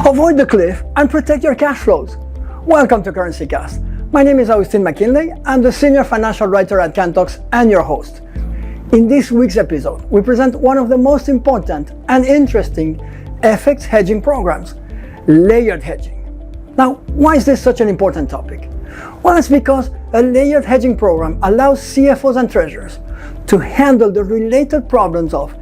Avoid the cliff and protect your cash flows. Welcome to Currency Cast. My name is Agustin Mackinlay. I'm the senior financial writer at Cantox and your host. In this week's episode, we present one of the most important and interesting FX hedging programs, layered hedging. Now, why is this such an important topic? Well, it's because a layered hedging program allows CFOs and treasurers to handle the related problems of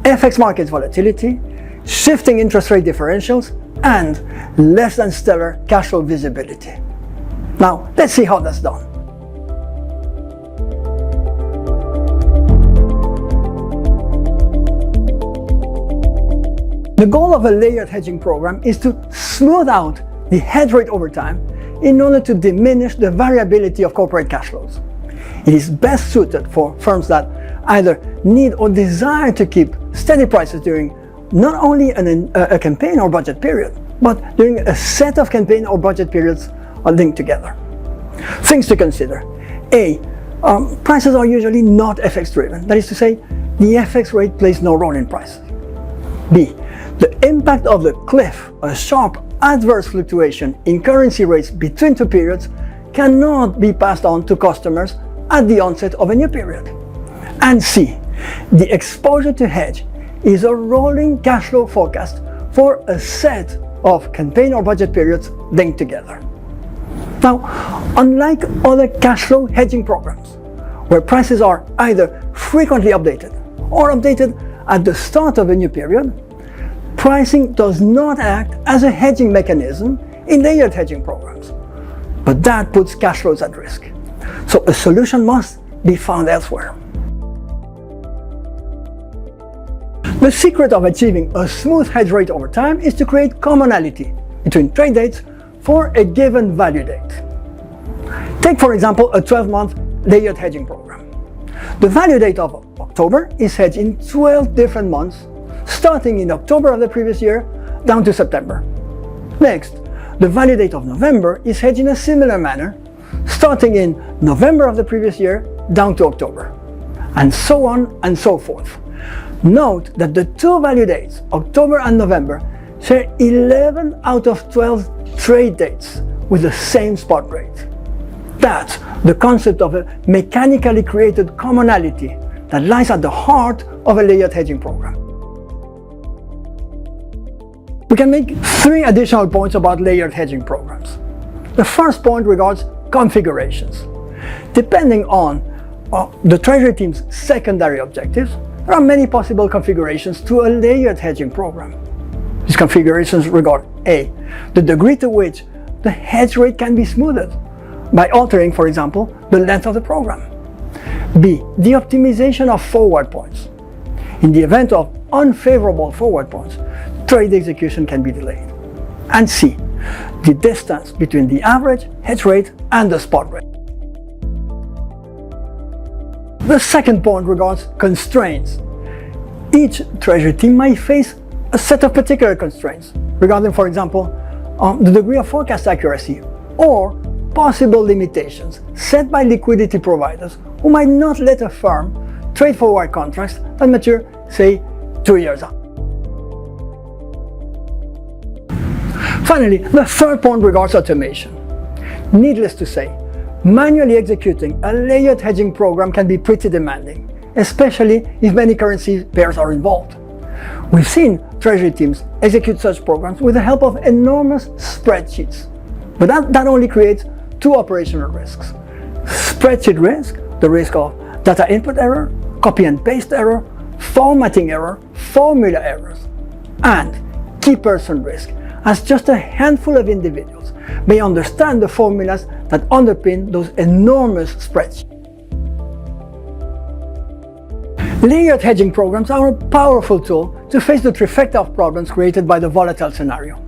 FX market volatility, shifting interest rate differentials, and less than stellar cash flow visibility. Now, let's see how that's done. The goal of a layered hedging program is to smooth out the hedge rate over time in order to diminish the variability of corporate cash flows. It is best suited for firms that either need or desire to keep steady prices during not only a campaign or budget period, but during a set of campaign or budget periods are linked together. Things to consider. A. Prices are usually not FX driven. That is to say, the FX rate plays no role in prices. B. The impact of the cliff, a sharp adverse fluctuation in currency rates between two periods, cannot be passed on to customers at the onset of a new period. And C. The exposure to hedge is a rolling cash flow forecast for a set of campaign or budget periods linked together. Now, unlike other cash flow hedging programs, where prices are either frequently updated or updated at the start of a new period, pricing does not act as a hedging mechanism in layered hedging programs. But that puts cash flows at risk. So a solution must be found elsewhere. The secret of achieving a smooth hedge rate over time is to create commonality between trade dates for a given value date. Take, for example, a 12-month layered hedging program. The value date of October is hedged in 12 different months, starting in October of the previous year down to September. Next, the value date of November is hedged in a similar manner, starting in November of the previous year down to October, and so on and so forth. Note that the two value dates, October and November, share 11 out of 12 trade dates with the same spot rate. That's the concept of a mechanically created commonality that lies at the heart of a layered hedging program. We can make three additional points about layered hedging programs. The first point regards configurations. Depending on the Treasury team's secondary objectives, there are many possible configurations to a layered hedging program. These configurations regard A. The degree to which the hedge rate can be smoothed by altering, for example, the length of the program. B. The optimization of forward points. In the event of unfavorable forward points, trade execution can be delayed. And C. The distance between the average hedge rate and the spot rate. The second point regards constraints. Each Treasury team might face a set of particular constraints regarding, for example, the degree of forecast accuracy or possible limitations set by liquidity providers who might not let a firm trade forward contracts that mature, say, 2 years out. Finally, the third point regards automation. Needless to say, manually executing a layered hedging program can be pretty demanding, especially if many currency pairs are involved. We've seen Treasury teams execute such programs with the help of enormous spreadsheets. But that only creates two operational risks. Spreadsheet risk, the risk of data input error, copy and paste error, formatting error, formula errors, and key person risk, as just a handful of individuals may understand the formulas that underpin those enormous spreadsheets. Layered hedging programs are a powerful tool to face the trifecta of problems created by the volatile scenario.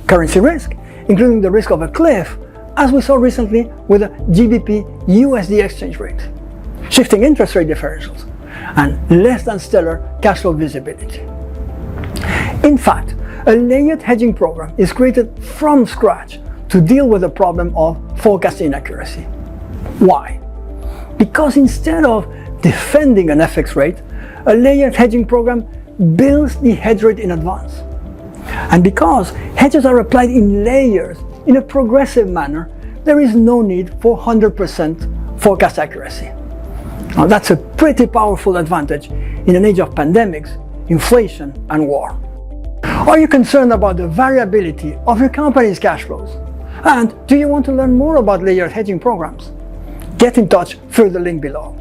Currency risk, including the risk of a cliff, as we saw recently with the GBP-USD exchange rate, shifting interest rate differentials, and less than stellar cash flow visibility. In fact, a layered hedging program is created from scratch to deal with the problem of forecast inaccuracy. Why? Because instead of defending an FX rate, a layered hedging program builds the hedge rate in advance. And because hedges are applied in layers in a progressive manner, there is no need for 100% forecast accuracy. Now that's a pretty powerful advantage in an age of pandemics, inflation, and war. Are you concerned about the variability of your company's cash flows? And do you want to learn more about layered hedging programs? Get in touch through the link below.